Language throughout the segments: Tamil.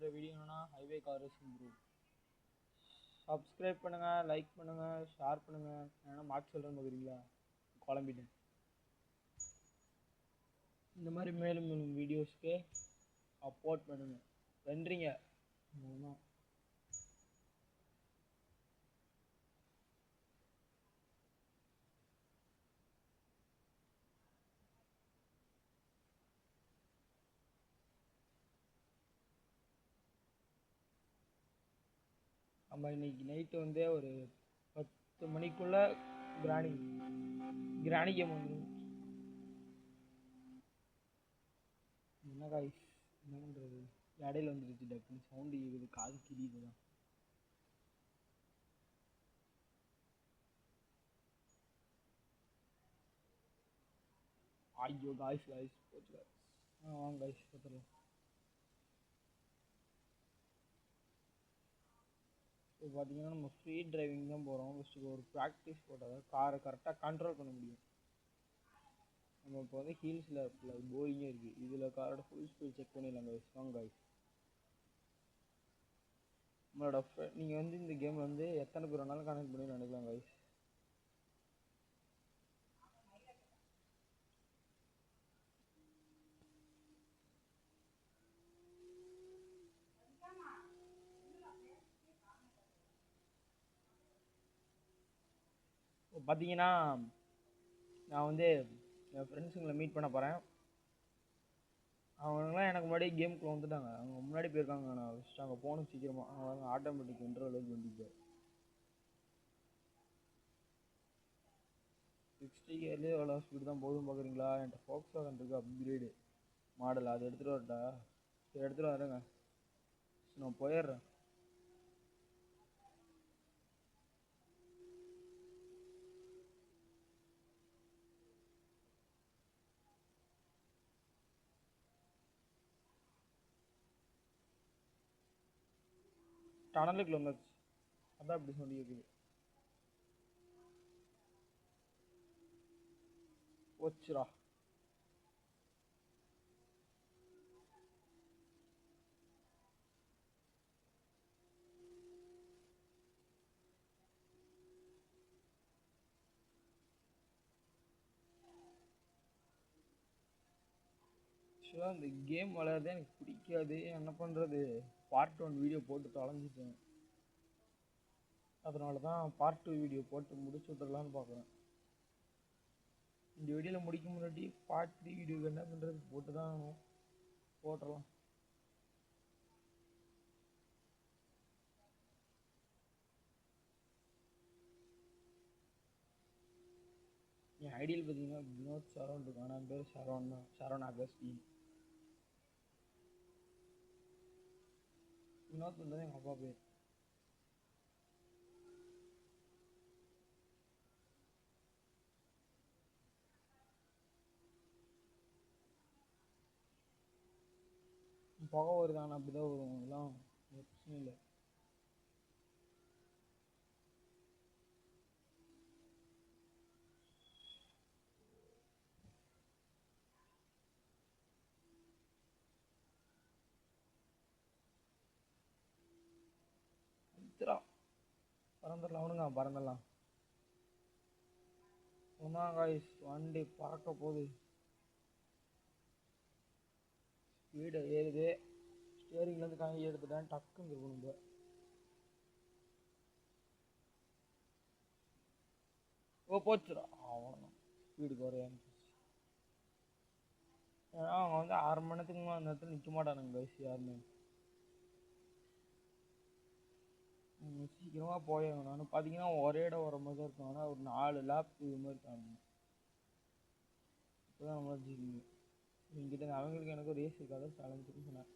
ஒரு வீடியோ என்னன்னா highway car racing bro. Subscribe பண்ணுங்க, லைக் பண்ணுங்க, ஷேர் பண்ணுங்க. ஏன்னா மார்க் சொல்கிறேன்னு பார்க்குறீங்களா? குழம்பிட்டேன். இந்த மாதிரி மேலும் மேலும் வீடியோஸ்க்கு அப்லோட் பண்ணுங்க. நன்றிங்க. நம்ம இன்னைக்கு நைட்டு வந்து ஒரு 10 மணிக்குள்ள கிராணி கேம் வந்துடும். என்ன காய்ஸ், என்ன பண்ணுறது? இடையில வந்துருச்சு டக்குன்னு சவுண்டு கேட்குது, காது கிரியுது தான். ஐயோ காய்ஸ் போச்சு காய்ஸ். வாங்க காய்ஸ் பார்த்துடலாம். இப்போ பார்த்தீங்கன்னா நம்ம ஃப்ரீ டிரைவிங் தான் போகிறோம். ஃபஸ்ட்டு ஒரு ப்ராக்டிஸ் போட்டால் தான் காரை கரெக்டாக கண்ட்ரோல் பண்ண முடியும். நம்ம இப்போ வந்து ஹீல்ஸில் போயிங்கே இருக்குது. இதில் காரோட ஃபுல் ஸ்பீட் செக் பண்ணிடலாம் காய்ஸ். வாங்க காய்ஸ். நம்மளோட நீங்கள் வந்து இந்த கேமில் வந்து எத்தனை பேர் வேணாலும் கனெக்ட் பண்ணி நினைக்கலாம் காய்ஸ். இப்போ பார்த்தீங்கன்னா நான் வந்து என் ஃப்ரெண்ட்ஸுங்களை மீட் பண்ண போகிறேன். அவங்களாம் எனக்கு முன்னாடி கேமுக்குள்ள வந்துட்டாங்க. அவங்க முன்னாடி போயிருக்காங்க. நான் ஃபஸ்ட்டு அங்கே போகணும் சீக்கிரமாக. அவங்க ஆட்டோமேட்டிக் இன்டர்வல் வந்துட்டு 60 கேர்லேயே எவ்வளோ ஸ்பீடு தான் போதும் பார்க்குறீங்களா? என்கிட்ட ஃபோக்ஸ் வேகன் இருக்குது அப்கிரேடு மாடல். அதை எடுத்துகிட்டு வரட்டா? சரி எடுத்துகிட்டு வரேங்க. நான் போயிடுறேன். டனலுக்குள்ள வந்துச்சு, அதான் அப்படி சொல்லி இருக்குது. போச்சுரா. ஆக்சுவலாக இந்த கேம் விளையாடுறதே எனக்கு பிடிக்காது. என்ன பண்ணுறது, பார்ட் 1 வீடியோ போட்டு தொலைஞ்சிட்டேன். அதனால தான் பார்ட் 2 வீடியோ போட்டு முடிச்சு விட்டுறலான்னு பார்க்குறேன். இந்த வீடியோவில் முடிக்க முன்னாடி பார்ட் 3 வீடியோக்கு என்ன பண்ணுறது, போட்டு தான் ஆகணும். போட்டுடலாம். என் ஐடியில் பார்த்தீங்கன்னா வினோத் சரவண் இருக்கும். ஆனால் பேர் சரவண் தான், சரவண் அகஸ்டின். வினோத் வந்து எங்கள் அப்பா பேர். புகை வருதான அப்படி தான் வரும். எல்லாம் பிரச்சனை இல்லை. பறந்துடலாம் அவனுங்க, பறந்துடலாம். ஒன்றாம் காய்ஸ் வண்டி பறக்க போகுது. ஸ்பீடு ஏறுது. ஸ்டியரிங்லேருந்து காங்கி எடுத்துட்டேன். டக்குன்னு இருக்கணும். போச்சுடா. அவ்வளோதான், ஸ்பீடு குறையாம போச்சு. ஏன்னா அவங்க வந்து 1/2 மணி நேரத்துக்கு அந்த இடத்துல நிற்க மாட்டானுங்க கைஸ் யாருமே. சீக்கிரமாக போயிடும். நான் பார்த்தீங்கன்னா ஒரே இடம் வர மாதிரி தான் இருக்கும். ஆனால் ஒரு 4 லேப் இது மாதிரி காணும். இப்போ தான் நம்மளா ஜிங்க இங்கிட்ட அவங்களுக்கு எனக்கு ரேஸ் இருக்காது. சேலஞ்சுன்னு சொன்னேன்.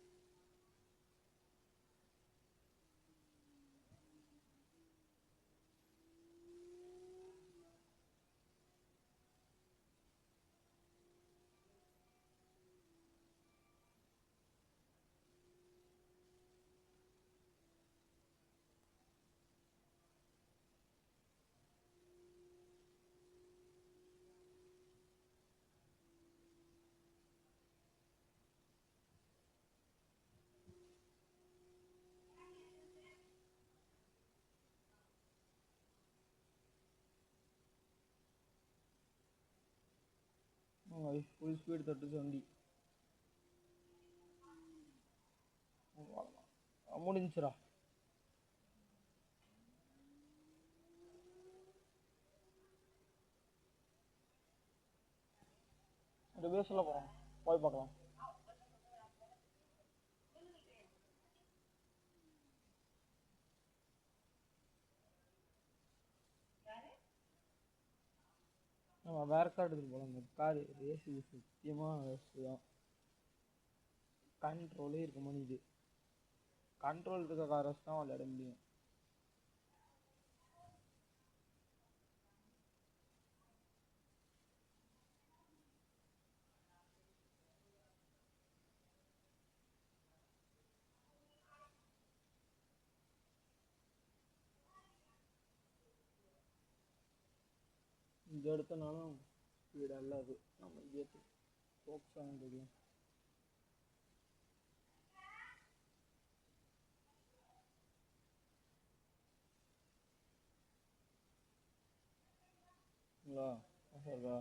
ஃபுல் ஸ்பீடு தொட்டுச்சு வண்டி. முடிஞ்சுடா. ரிவர்ஸ்ல போகிறோம், போய் பார்க்கலாம். நம்ம வேறு கார் எடுத்துகிட்டு போகலாம். இந்த கார் ரேஸு சத்தியமாக வேஸ்ட்டு தான். கண்ட்ரோலே இருக்க மாட்டேங்குது. கண்ட்ரோல் இருக்க காரை வச்சு தான் விளையாட முடியும். இது எடுத்தனாலும் ஸ்பீடாக இல்லை. அது நம்ம ஏற்று ஃபோக்ஸ் ஆகும் தெரியும். சரிக்கா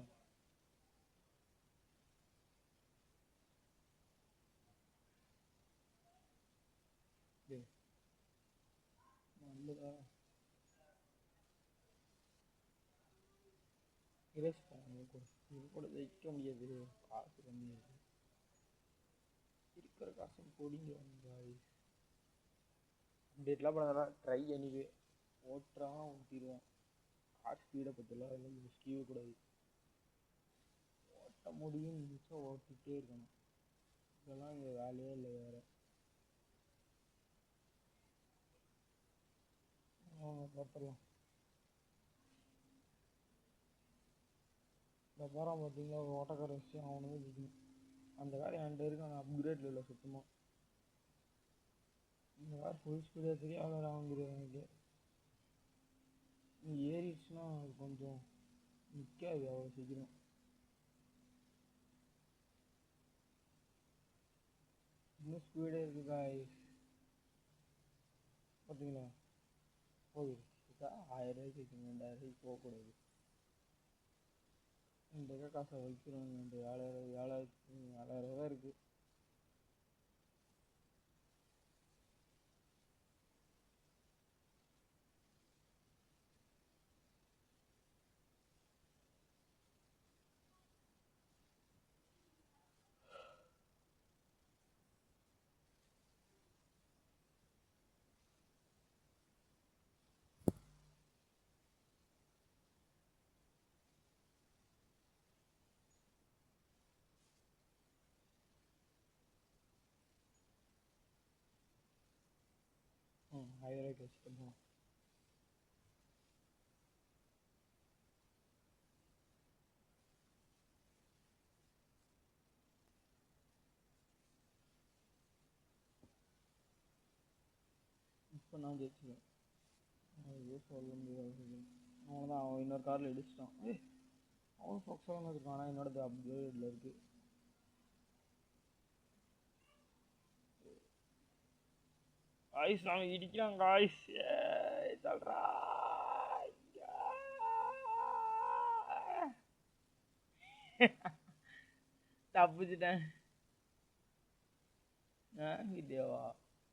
நல்லதா இரேஸ் பண்ண இது கூட வைக்க முடியாது. காசு கம்மியாக இருக்கிற காசு பொடிங்க. அப்டேட்லாம் பண்ண ட்ரை எனிவே ஓட்டுறான் ஊற்றிடுவான். கார் ஸ்பீடை பற்றிலாம் எல்லாம் யோசிக்கவே கூடாது. ஓட்ட முடியும் நிமிஷம் ஓட்டிகிட்டே இருக்கணும். இதெல்லாம் இங்கே வேலையே இல்லை வேறு. பார்த்துடலாம். இந்த போகிறான் பார்த்தீங்களா ஒரு ஓட்டக்கார வச்சு அவனுமே பிடிக்கணும். அந்த கார் என்கிட்ட இருக்கு. ஆனால் அப்கிரேட்ல இல்லை சுத்தமாக. இந்த கார் ஃபுல் ஸ்பீடாக தெரியும். வேறு வாங்குது எனக்கு. ஏறிடுச்சுன்னா அது கொஞ்சம் நிற்காது அவ்வளோ சீக்கிரம். இன்னும் ஸ்பீடே இருக்குது காய்ஸ். பார்த்தீங்களா போகுது. 1000 ரூபாய்க்கு 2000 போகக்கூடாது. இந்த காசை வைக்கிறோம். 7,000 இருக்குது. ம் 1000 ரூபாய்க்கு வச்சுட்டோம். இப்போ நான் ஜெயிச்சுவேன். அது சொல்ல முடியாது. அவன் தான் அவன் இன்னொரு காரில் இடிச்சிட்டான். அவனும் ஃபோக்ஸாக இருக்கான். ஆனால் என்னோடது அப்கிரேடில் இருக்குது. காய்ஸ் அவன் இடிக்கிறான் காய்ஸ். சொல்றா தப்பிச்சிட்டேன். கிட்டேவா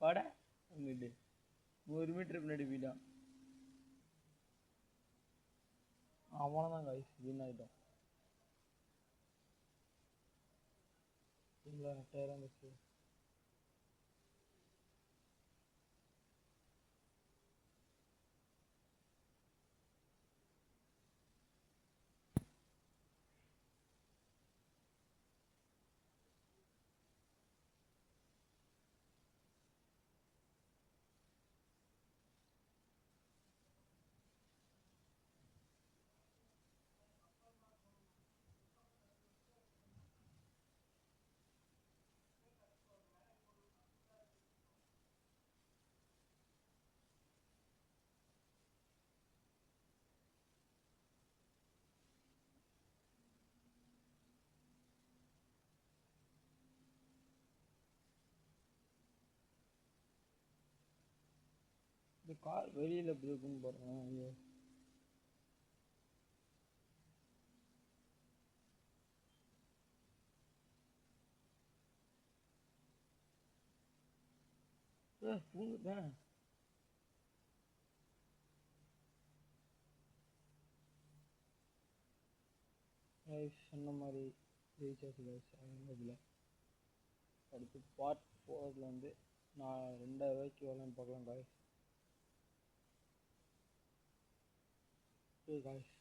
பட அங்கிட்டு 100 மீட்டர் பின்னாடி போயிட்டான். அவனதான் காய்ஸ் வின் ஆகிட்டோம். இல்லை டயராக இருந்துச்சு. இந்த கார் வெளியில் எப்படி இருக்குன்னு பாருங்க. தூங்குதான் சொன்ன மாதிரி ரீசார்ஜ் இதில் அடுத்து பார்ட் 4 வந்து நான் 2000 எவ்வளோன்னு பார்க்கலாம் காய்ஸ். காய்ஸ்